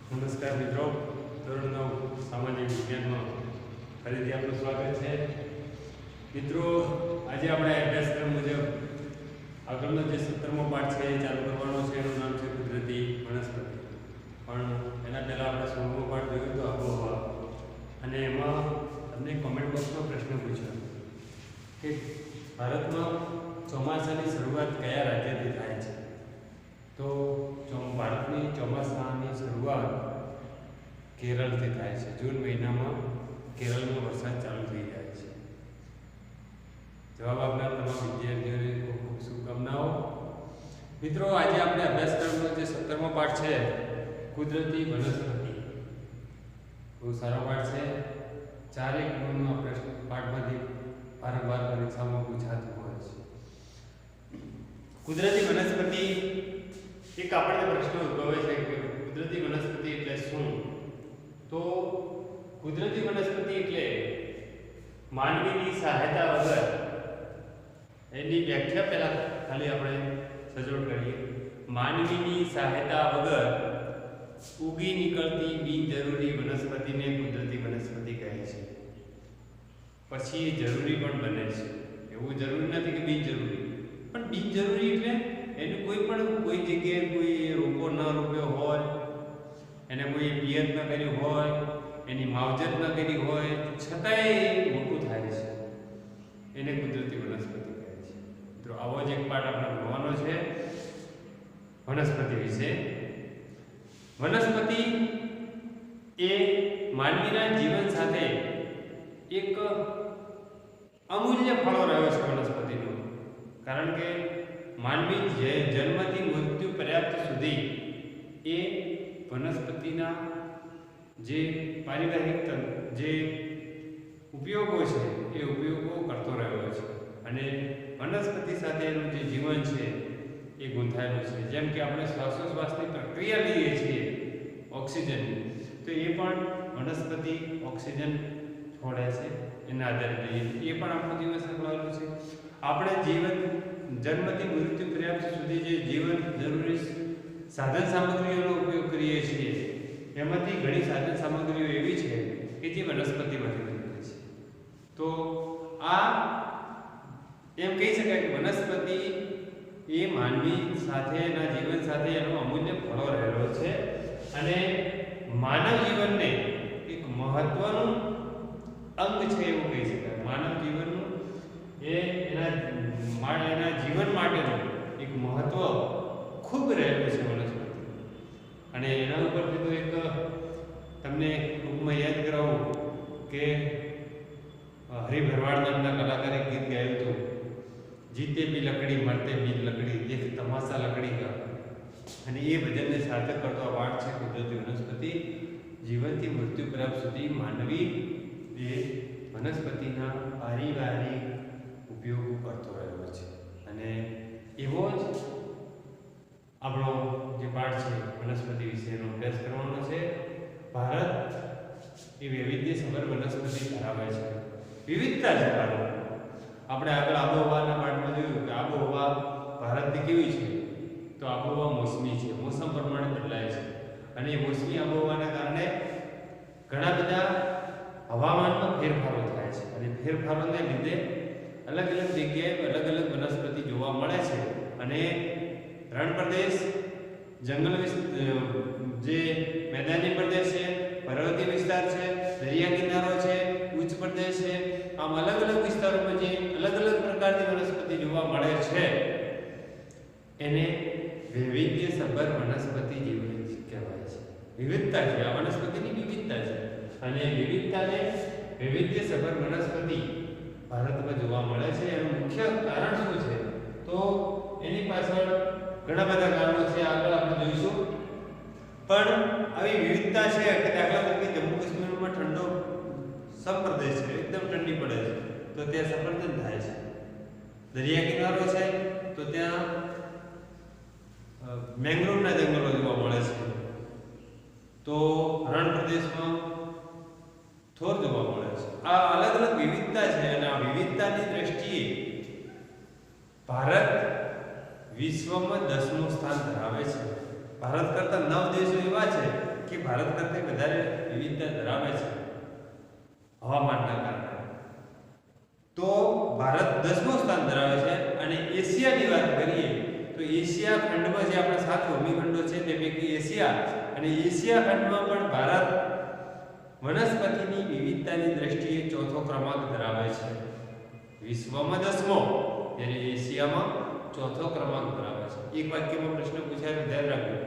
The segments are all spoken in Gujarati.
નમસ્કાર મિત્રો, ધોરણ 9 સામાજિક વિજ્ઞાનમાં ફરીથી આપનું સ્વાગત છે. મિત્રો, આજે આપણે અભ્યાસક્રમ મુજબ આગળનો જે 17મો પાઠ છે એ ચાલુ કરવાનો છે. એનું નામ છે કુદરતી વનસ્પતિ. પણ એના પહેલાં આપણે 16મો પાઠ જોયો તો આબોહવા, અને એમાં તમને કોમેન્ટ બોક્સમાં પ્રશ્ન પૂછ્યો કે ભારતમાં ચોમાસાની શરૂઆત કયા રાજ્યથી થાય છે? તો ભારતની ચોમાસાની શરૂઆત કેરળથી થાય છે. જૂન મહિનામાં કેરળમાં વરસાદ ચાલુ થઈ જાય છે. જવાબ આપનાર તમામ વિદ્યાર્થીઓને ખૂબ ખૂબ શુભકામનાઓ. મિત્રો, આજે આપણે અભ્યાસક્રમનો જે 17મો પાઠ છે કુદરતી વનસ્પતિ, બહુ સારો પાઠ છે. 4 ગુણનો પ્રશ્ન પાઠમાંથી વારંવાર પરીક્ષામાં પૂછાતું હોય છે. કુદરતી વનસ્પતિ, એક આપણને પ્રશ્ન ઉદ્ભવે છે કે કુદરતી વનસ્પતિ એટલે શું? તો કુદરતી વનસ્પતિ એટલે માનવીની સહાયતા વગર, એની વ્યાખ્યા પહેલા ખાલી આપણે સજોડ કરીએ. માનવીની સહાયતા વગર ઉગી નીકળતી બિનજરૂરી વનસ્પતિને કુદરતી વનસ્પતિ કહે છે. પછી એ જરૂરી પણ બને છે. એવું જરૂરી નથી કે બિનજરૂરી, પણ બિનજરૂરી એટલે એનું કોઈ જગ્યાએ કોઈ રોપો ન રોપ્યો હોય, એને કોઈ પિયત ન કર્યું હોય, એની માવજત ન કરી હોય, છતાંય મોટું થાય છે, એને કુદરતી વનસ્પતિ કહે છે. તો આવો જ એક પાઠ આપણે ભણવાનો છે વનસ્પતિ વિશે. વનસ્પતિ એ માનવીના જીવન સાથે એક અમૂલ્ય ફાળો રહ્યો છે વનસ્પતિનો. કારણ કે માનવી જન્મથી મૃત્યુ પર્યાપ્ત સુધી એ વનસ્પતિના જે પારિવારિક જે ઉપયોગો છે એ ઉપયોગો કરતો રહ્યો છે, અને વનસ્પતિ સાથેનું જે જીવન છે એ ગૂંથાયેલું છે. જેમ કે આપણે શ્વાસોશ્વાસની પ્રક્રિયા લઈએ છીએ ઓક્સિજનની, તો એ પણ વનસ્પતિ ઓક્સિજન છોડે છે, એના આધારે લઈએ, એ પણ આપણું જીવન સંકળાયેલું છે. આપણે જન્મથી મૃત્યુ પર્યાપ્ત સુધી જે જીવન જરૂરી સાધન સામગ્રીઓનો ઉપયોગ કરીએ છીએ, એમાંથી ઘણી સાધન સામગ્રીઓ એવી છે કે જે વનસ્પતિમાંથી બનેલી છે. તો આ એમ કહી શકાય કે વનસ્પતિ એ માનવી સાથેના જીવન સાથે એનો અમૂલ્ય ફળો રહેલો છે, અને માનવ જીવનને એક મહત્વનું અંગ છે એવું કહી શકાય. માનવ જીવનનું એના જીવન માટેનું એક મહત્વ ખૂબ રહેલું છે વનસ્પતિ. અને એના ઉપરથી તો એક તમને ટૂંકમાં યાદ કરાવું કે હરિ ભરવાડ નામના કલાકારે ગીત ગાયું હતું, જીતે બી લકડી મરતે બી લકડી દેખ તમાશા લકડી કા. અને એ ભજનને સાર્થક કરતો આ પાઠ છે કુદરતી વનસ્પતિ. જીવનથી મૃત્યુ પર્યાપ્ત સુધી માનવી એ વનસ્પતિના પારિવારિક ઉપયોગ કરતો રહ્યો છે. અને એવો જ આપણો જે પાઠ છે વનસ્પતિ વિશેનો અભ્યાસ કરવાનો છે. ભારત એ વૈવિધ્યસભર વનસ્પતિ ધરાવે છે, વિવિધતા છે ભારત. આપણે આગળ આબોહવાના પાઠમાં જોયું કે આબોહવા ભારતની કેવી છે, તો આબોહવા મોસમી છે, મોસમ પ્રમાણે બદલાય છે. અને એ મોસમી આબોહવાના કારણે ઘણા બધા હવામાનમાં ફેરફારો થાય છે, અને ફેરફારોને લીધે અલગ અલગ જગ્યાએ અલગ અલગ વનસ્પતિ જોવા મળે છે. અને રણ પ્રદેશ, જંગલ જે મેદાની પ્રદેશ છે, પર્વતીય વિસ્તાર છે, દરિયા કિનારો છે, ઉચ્ચ પ્રદેશ છે, આમ અલગ અલગ વિસ્તારોમાં જે અલગ અલગ પ્રકારની વનસ્પતિ જોવા મળે છે એને વૈવિધ્યસભર વનસ્પતિ જીવન કહેવાય છે. વિવિધતા છે, આ વનસ્પતિની વિવિધતા છે, અને વૈવિધ્યસભર વનસ્પતિ ભારતમાં જોવા મળે છે. એનું મુખ્ય કારણ શું છે? તો એની પાછળ ઘણા બધા કારણો છે, આગળ આપણે જોઈશું. પણ આવી વિવિધતા છે કે દાખલા તરીકે જમ્મુ કાશ્મીરમાં ઠંડો સમપ્રદેશ છે, એકદમ ઠંડી પડે છે, તો ત્યાં સફરજન થાય છે. દરિયા કિનારો છે તો ત્યાં મેંગ્રોવના જંગલો જોવા મળે છે. તો રણ પ્રદેશમાં થોર જોવા મળે છે. આ અલગ અલગ વિવિધતા છે, અને આ વિવિધતાની દ્રષ્ટિએ ભારત વિશ્વમાં 10મું સ્થાન ધરાવે છે. ભારત કરતા 9 દેશો એવા છે કે ભારત કરતાં વધારે વિવિધતા ધરાવે છે હવામાનના કારણે. તો ભારત 10મું સ્થાન ધરાવે છે. અને એશિયાની વાત કરીએ તો એશિયા ખંડમાં જે આપણા 7 ભૂમિખંડો છે તે પૈકી એશિયા, અને એશિયા ખંડમાં પણ ભારત વનસ્પતિની વિવિધતાની દ્રષ્ટિએ ચોથો ક્રમાંક ધરાવે છે. વિશ્વમાં 10મો, જ્યારે એશિયામાં ચોથો ક્રમાંક ધરાવે છે. એક વાક્યમાં પ્રશ્ન પૂછાય તો ધ્યાન રાખજો.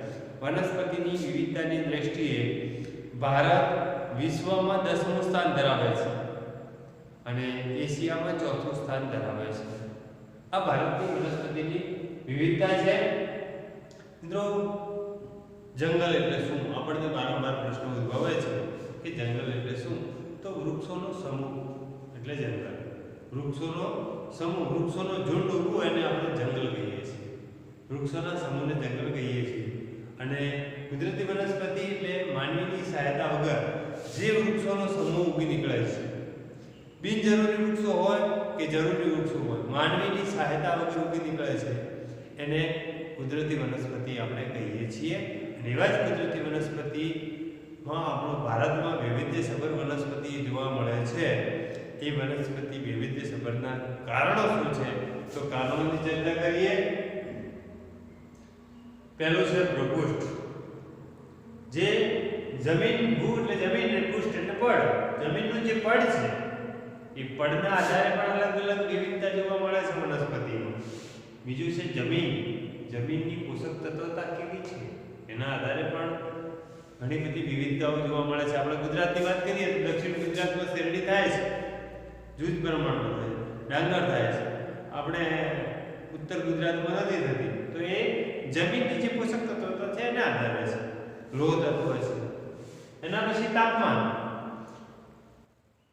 વનસ્પતિની વિવિધતાની દ્રષ્ટિએ ભારત વિશ્વમાં 10મું સ્થાન ધરાવે છે અને એશિયામાં ચોથું સ્થાન ધરાવે છે. આ ભારતની વનસ્પતિની વિવિધતા છે. મિત્રો, જંગલ એટલે શું? આપણને વારંવાર પ્રશ્ન ઉદ્ભવે છે કે જંગલ એટલે શું? તો વૃક્ષોનો સમૂહ એટલે જંગલ. વૃક્ષોનો સમૂહ, વૃક્ષોનો ઝુંડ ઉભું એને આપણે જંગલ કહીએ છીએ. વૃક્ષોના સમૂહને જંગલ કહીએ છીએ. અને કુદરતી વનસ્પતિ એટલે માનવીની સહાયતા વગર જે વૃક્ષોનો સમૂહ ઉગી નીકળે છે. બિનજરૂરી વૃક્ષો હોય કે જરૂરી વૃક્ષો હોય, માનવીની સહાયતા વગર ઉગી નીકળે છે એને કુદરતી વનસ્પતિ આપણે કહીએ છીએ. અને એવા જ કુદરતી વનસ્પતિમાં આપણો ભારતમાં વૈવિધ્યસભર વનસ્પતિ જોવા મળે છે. એ વનસ્પતિ વૈવિધ્યસભરના કારણો શું છે? તો કારણોની ચર્ચા કરીએ. પહેલું છે પ્રપુષ્ઠ. જે જમીન, ભૂ એટલે જમીન અને પૃષ્ઠ એટલે પડ. જમીનનું જે પડ છે એ પડના આધારે પણ અલગ અલગ વિવિધતા જોવા મળે છે વનસ્પતિમાં. બીજું છે જમીન. જમીનની પોષક તત્વતા કેવી છે એના આધારે પણ ઘણી બધી વિવિધતાઓ જોવા મળે છે. આપણે ગુજરાતની વાત કરીએ તો દક્ષિણ ગુજરાતમાં શેરડી થાય છે, જૂજ પ્રમાણમાં થાય છે, ડાંગર થાય છે. આપણે ઉત્તર ગુજરાતમાં નથી થતી. તો એ જમીનની જે પોષક તત્વતા છે એના આધારે છે. લોહ તત્વ છે. એના પછી તાપમાન.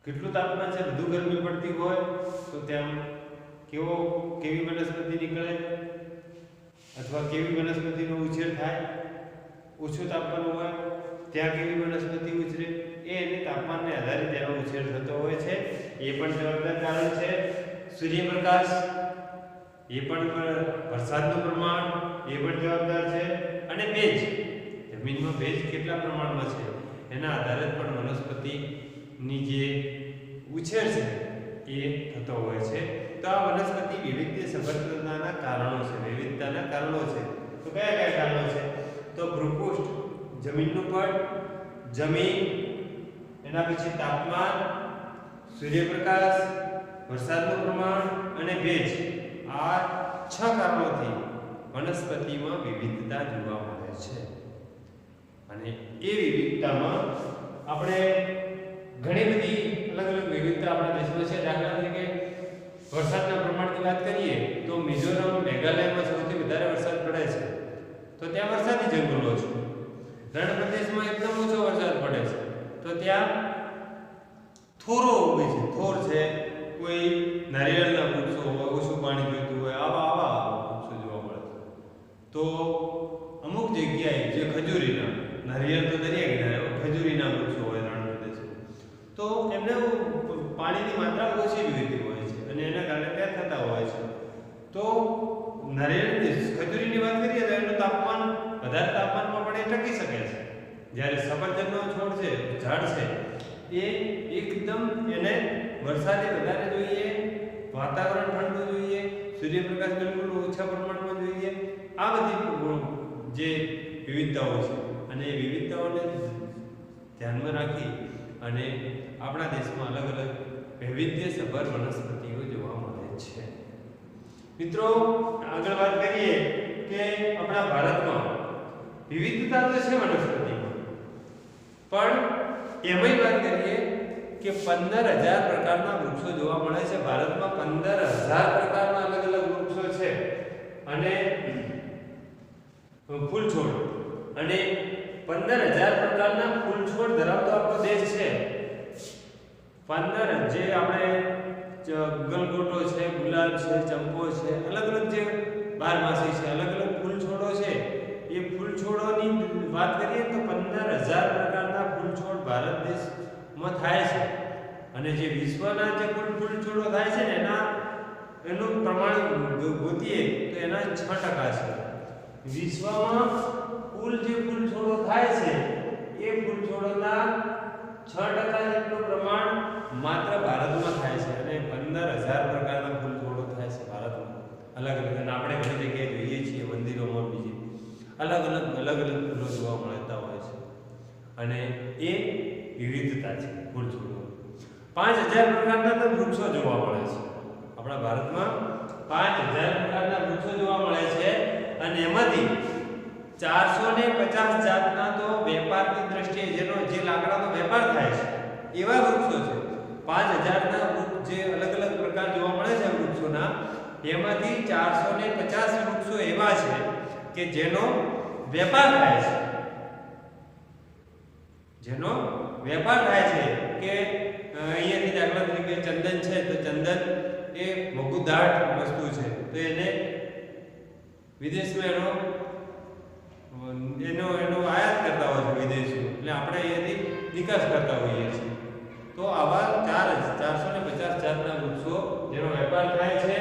કેટલું તાપમાન છે, વધુ ગરમી પડતી હોય તો ત્યાં કેવી વનસ્પતિ નીકળે અથવા કેવી વનસ્પતિનો ઉછેર થાય. ઓછું તાપમાન હોય ત્યાં કેવી વનસ્પતિ ઉછરે, એને તાપમાનને આધારે તેનો ઉછેર થતો હોય છે. એ પણ જવાબદાર કારણ છે. સૂર્યપ્રકાશ, એ પણ વરસાદનું પ્રમાણ, એ પણ જવાબદાર છે. અને ભેજ, જમીનમાં ભેજ કેટલા પ્રમાણમાં છે એના આધારે પણ વનસ્પતિની જે ઉછેર છે એ થતો હોય છે. તો આ વનસ્પતિ વૈવિધ્યસભરતાના કારણો છે, વિવિધતાના કારણો છે. તો કયા કયા કારણો છે? તો ભૂપૃષ્ઠ, જમીનનું પડ, જમીન, એના પછી તાપમાન, સૂર્યપ્રકાશ, વરસાદનું પ્રમાણ અને ભેજ. આ 6 કારણોથી વનસ્પતિમાં વિવિધતા જોવા મળે છે. અને એ વિવિધતામાં આપણે ઘણી બધી અલગ અલગ વિવિધતા આપણા દેશમાં છે. દાખલા તરીકે વરસાદના પ્રમાણની વાત કરીએ તો મિઝોરમ, મેઘાલયમાં સૌથી વધારે વરસાદ પડે છે. તો ત્યાં વરસાદી જંગલો છે. રણ પ્રદેશમાં એકદમ ઓછો વરસાદ પડે છે. તો ત્યાં થોરો ઉગે છે. થોર છે, કોઈ નારિયેળના વૃક્ષો હોય, ઓછું પાણી જોઈતું હોય, આવા વૃક્ષો જોવા મળે છે. તો અમુક જગ્યાએ જે ખજૂરીના, નારિયેળ તો દરિયા કિનારે, ખજૂરીના વૃક્ષો હોય રણ પ્રદેશમાં, તો એમને પાણીની માત્રા ઓછી જોઈતી હોય છે અને એના કારણે ત્યાં થતા હોય છે. તો નારિયેળની, ખજૂરીની વાત કરીએ તો એનું તાપમાન વધારે તાપમાનમાં પણ એ ટકી શકે છે. જ્યારે સફરજનનો છોડ છે, ઝાડ છે, એ એકદમ એને વરસાદે વધારે જોઈએ, વાતાવરણ ઠંડુ જોઈએ, સૂર્યપ્રકાશ બિલકુલ ઓછા પ્રમાણમાં જોઈએ. આ બધી જે વિવિધતાઓ છે અને એ વિવિધતાઓને ધ્યાનમાં રાખી અને આપણા દેશમાં અલગ અલગ વૈવિધ્યસભર વનસ્પતિઓ જોવા મળે છે. મિત્રો, આગળ વાત કરીએ કે આપણા ભારતમાં વિવિધતા તો છે વનસ્પતિમાં, પણ એમાંય વાત કરીએ કે 15,000 પ્રકારના વૃક્ષો જોવા મળે છે ભારતમાં. 15,000 પ્રકારના અલગ અલગ વૃક્ષો છે અને ફૂલ છોડ, અને 15,000 પ્રકારના ફૂલ છોડ ધરાવતો આપણો દેશ છે. 15 જે આપણે ગલગોટો છે, ગુલાબ છે, ચંપો છે, અલગ અલગ જે બારમાસી છે, અલગ અલગ ફૂલ છોડો છે. એ ફૂલ છોડોની વાત કરીએ તો 15,000 પ્રકારના ફૂલ છોડ ભારત દેશમાં થાય છે. અને જે વિશ્વના જે ફૂલ છોડો થાય છે ને એનું પ્રમાણ ગોતીએ તો એના 6% છે. વિશ્વમાં કુલ જે ફૂલ છોડો થાય છે એ અને એ વિવિધતા છે ફૂલ છોડો. 5000 પ્રકારના તો વૃક્ષો જોવા મળે છે આપણા ભારતમાં. 5000 પ્રકારના વૃક્ષો જોવા મળે છે અને એમાંથી 450 જાતના તો વેપારની દ્રષ્ટિએ જે લાકડાનો વેપાર થાય છે એવા વૃક્ષો છે. 5000 ના વૃક્ષ જે અલગ અલગ પ્રકાર જોવા મળે છે વૃક્ષોના, એમાંથી 450 વૃક્ષો એવા છે કે જેનો વેપાર થાય છે. જેનો વેપાર થાય છે કે અહીંયાથી દાખલા તરીકે ચંદન છે તો ચંદન એ મોંઘુદાટ વસ્તુ છે તો એને વિદેશમાં એનો આયાત કરતા હોય છે વિદેશીઓ, એટલે આપણે અહીંયાથી નિકાસ કરતા હોઈએ છીએ. તો આવા 450 જાતના વૃક્ષો જેનો વેપાર થાય છે.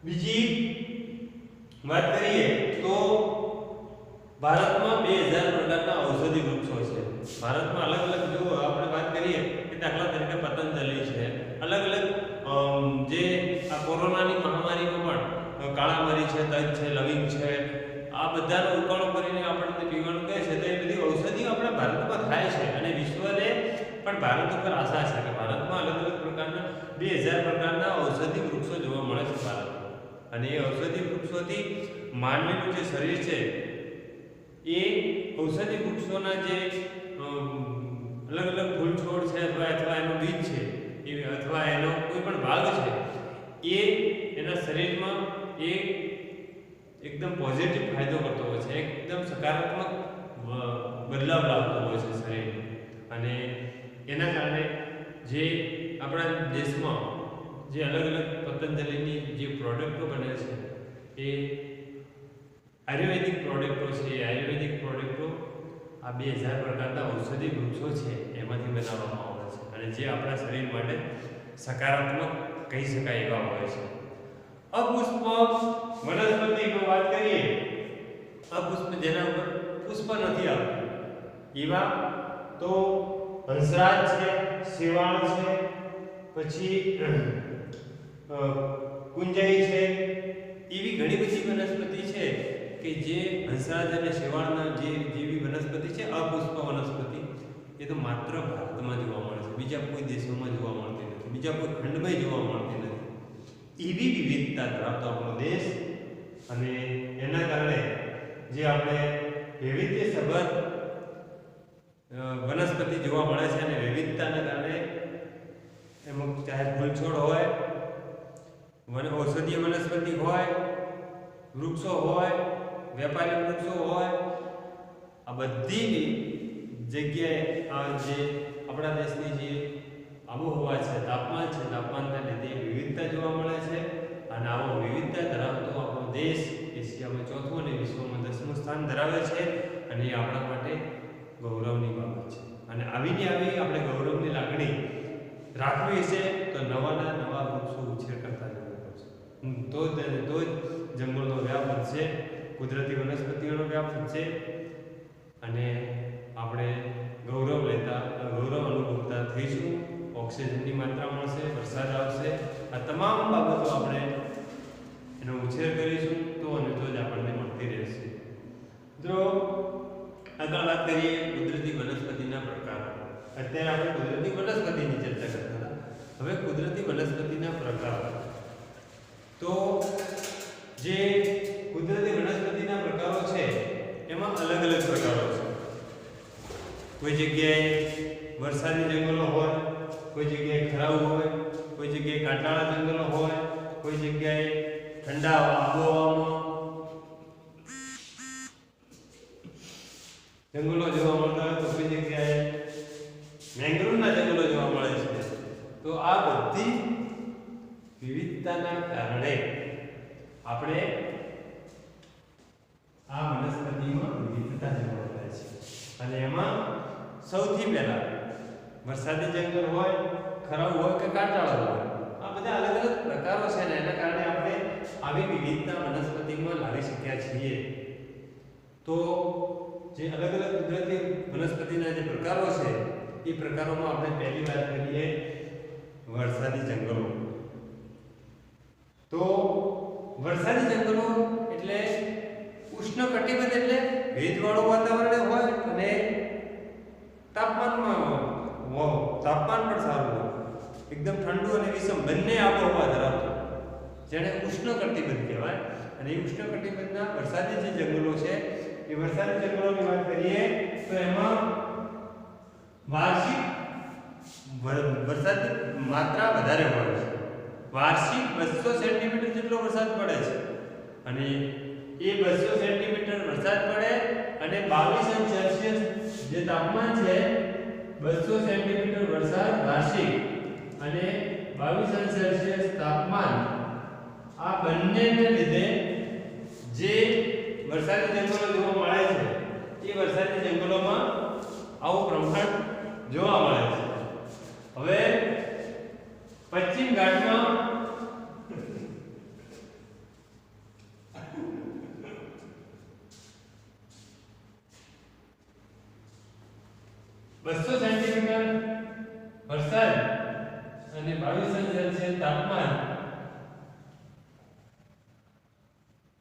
બીજી વાત કરીએ તો ભારતમાં 2000 પ્રકારના ઔષધિ વૃક્ષો છે. ભારતમાં અલગ અલગ જો આપણે વાત કરીએ કે દાખલા તરીકે પતંજલિ છે, અલગ અલગ જે આ કોરોનાની મહામારીમાં પણ કાળા મરી છે, તજ છે, લવિંગ છે, આ બધાનો ઉકાળો કરીને આપણને પીવાનું કહે છે. તો એ બધી ઔષધિઓ આપણા ભારતમાં થાય છે અને વિશ્વને પણ ભારત ઉપર આશા છે કે ભારતમાં અલગ અલગ પ્રકારના 2000 પ્રકારના ઔષધિ વૃક્ષો જોવા મળે છે ભારતમાં. અને એ ઔષધિ વૃક્ષોથી માનવીનું જે શરીર છે એ ઔષધિ વૃક્ષોના જે અલગ અલગ ફૂલ છોડ છે અથવા એનો બીજ છે એ અથવા એનો કોઈ પણ ભાગ છે એ એના શરીરમાં એ એકદમ પોઝિટિવ ફાયદો કરતો હોય છે, એકદમ સકારાત્મક બદલાવ લાવતો હોય છે શરીર. અને એના કારણે જે આપણા દેશમાં જે અલગ અલગ પતંજલિની જે પ્રોડક્ટો બને છે એ આયુર્વેદિક પ્રોડક્ટો છે. એ આયુર્વેદિક પ્રોડક્ટો આ 2000 પ્રકારના ઔષધિ વૃક્ષો છે એમાંથી બનાવવામાં આવે છે અને જે આપણા શરીર માટે સકારાત્મક કહી શકાય એવા હોય છે. અપુષ્પ વનસ્પતિની વાત કરીએ, અપુષ્પ જેના ઉપર પુષ્પ નથી આવતું એવા તો હંસરાજ છે, શેવાળ છે, પછી કુંજઈ છે, એવી ઘણી બધી વનસ્પતિ છે કે જે હંસરાજ અને શેવાળના જેવી વનસ્પતિ છે અપુષ્પ વનસ્પતિ, એ તો માત્ર ભારતમાં જોવા મળે છે, બીજા કોઈ દેશોમાં જોવા મળતી નથી, બીજા કોઈ ખંડમાં જોવા મળતી નથી. એવી વિવિધતા ધરાવતો આપણો દેશ અને એના કારણે જે આપણે વૈવિધ્યસભર વનસ્પતિ જોવા મળે છે અને વિવિધતાના કારણે એમાં ચાહે ફૂલછોડ હોય, ઔષધીય વનસ્પતિ હોય, વૃક્ષો હોય, વેપારી વૃક્ષો હોય, આ બધી જગ્યાએ આ જે આપણા દેશની જે આબોહવા છે, તાપમાન છે, તાપમાનના લીધે વિવિધતા જોવા મળે છે. અને આવો વિવિધતા ધરાવતો આપણો દેશ એશિયામાં 4થું અને વિશ્વમાં 10મું સ્થાન ધરાવે છે અને એ આપણા માટે ગૌરવની બાબત છે. અને આવીને આવી આપણે ગૌરવની લાગણી રાખવી છે તો નવા વૃક્ષો ઉછેર કરતા જવું પડશે. તો જ જંગલનો વ્યાપ વધશે, કુદરતી વનસ્પતિઓનો વ્યાપ વધશે અને આપણે ગૌરવ અનુભવતા થઈશું. ઓક્સિજનની માત્રા મળશે, વરસાદ આવશે, આ તમામ બાબતો આપણે એનો ઉછેર કરીશું તો અને તો જ આપણને મળતી રહેશે. જો આગળ વાત કરીએ કુદરતી વનસ્પતિના પ્રકારો. અત્યારે આપણે કુદરતી વનસ્પતિની ચર્ચા કરતા હતા. હવે કુદરતી વનસ્પતિના પ્રકારો, તો જે કુદરતી વનસ્પતિના પ્રકારો છે એમાં અલગ અલગ પ્રકારો છે. કોઈ જગ્યાએ વરસાદી જંગલો હોય, કોઈ જગ્યાએ ખરાબ હોય, કોઈ જગ્યાએ કાંટાળા જંગલો હોય, કોઈ જગ્યાએ ઠંડા આબોહવામાં જંગલો જોવા મળતા હોય, તો કોઈ જગ્યાએ મેંગ્રોવના જંગલો જોવા મળે છે. તો આ બધી વિવિધતાના કારણે આપણે આ વનસ્પતિમાં વિવિધતા જોવા મળે છે. અને એમાં સૌથી પહેલા વરસાદી જંગલ હોય, ખરાબ હોય કે કાંટાળા હોય, આ બધા અલગ અલગ પ્રકારો છે ને એના કારણે આપણે આવી વિવિધતા વનસ્પતિમાં લાવી શક્યા છીએ. તો જે અલગ અલગ કુદરતી વનસ્પતિના જે પ્રકારો છે એ પ્રકારોમાં આપણે પહેલી વાત કરીએ વરસાદી જંગલો. તો વરસાદી જંગલો એટલે ઉષ્ણકટિબંધ એટલે ભેજવાળું વાતાવરણ હોય અને તાપમાન પણ સારું હોય, એકદમ ઠંડુ અને વિષમ બંને આબોહવા ધરાવતું, જેને ઉષ્ણકટિબંધ કહેવાય. અને એ ઉષ્ણકટિબંધના વરસાદી જે જંગલો છે એ વરસાદી જંગલોની વાત કરીએ તો એમાં વાર્ષિક વરસાદની માત્રા વધારે હોય છે. વાર્ષિક 200 સેન્ટીમીટર જેટલો વરસાદ પડે છે. અને એ 200 સેન્ટીમીટર વરસાદ પડે અને 22°C જે તાપમાન છે, 200 સેન્ટીમીટર વરસાદ વાર્ષિક અને 22°C તાપમાન, આ બંનેને લીધે જે વરસાદી જંગલો જોવા મળે છે એ વરસાદી જંગલોમાં આવું પ્રમાણ જોવા મળે છે. હવે પશ્ચિમ ઘાટમાં સેન્ટીમીટર વરસાદ અને 22°C તાપમાન,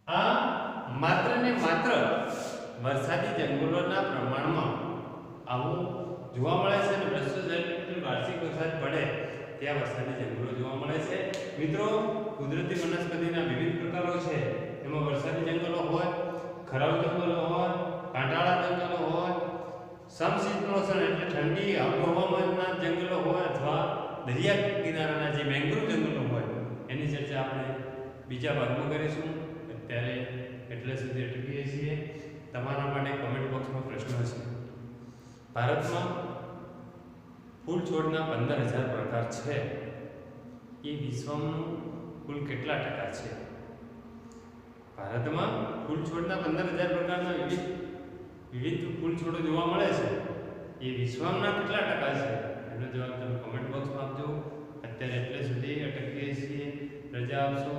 આ માત્ર ને માત્ર વરસાદી જંગલોના પ્રમાણમાં આવું જોવા મળે છે. અને 200 સેન્ટીમીટર વાર્ષિક વરસાદ પડે ત્યાં વરસાદી જંગલો જોવા મળે છે. મિત્રો, કુદરતી વનસ્પતિના વિવિધ પ્રકારો છે. એમાં વરસાદી જંગલો હોય, ખરાબ જંગલો હોય, કાંટાળા જંગલો હોય, સમશીતોષ્ણ એટલે ઠંડી આબોહવાના જંગલો હોય, અથવા દરિયા કિનારાના જે મેંગ્રોવ જંગલો હોય, એની ચર્ચા આપણે બીજા ભાગમાં કરીશું. અત્યારે એટલે સુધી અટકીએ છીએ. તમારા માટે કમેન્ટ બોક્સમાં પ્રશ્ન છે. ભારતમાં ફૂલ છોડના 15,000 પ્રકાર છે. એ વિશ્વનું કુલ કેટલા ટકા છે? ભારતમાં ફૂલ છોડના 15,000 પ્રકારના વિવિધ ફૂલ છોડો જોવા મળે છે. એ વિશ્વના કેટલા ટકા છે? એનો જવાબ તમે કમેન્ટ બોક્સમાં આપજો. અત્યારે એટલે સુધી અટકીએ છીએ. રજા આપશો.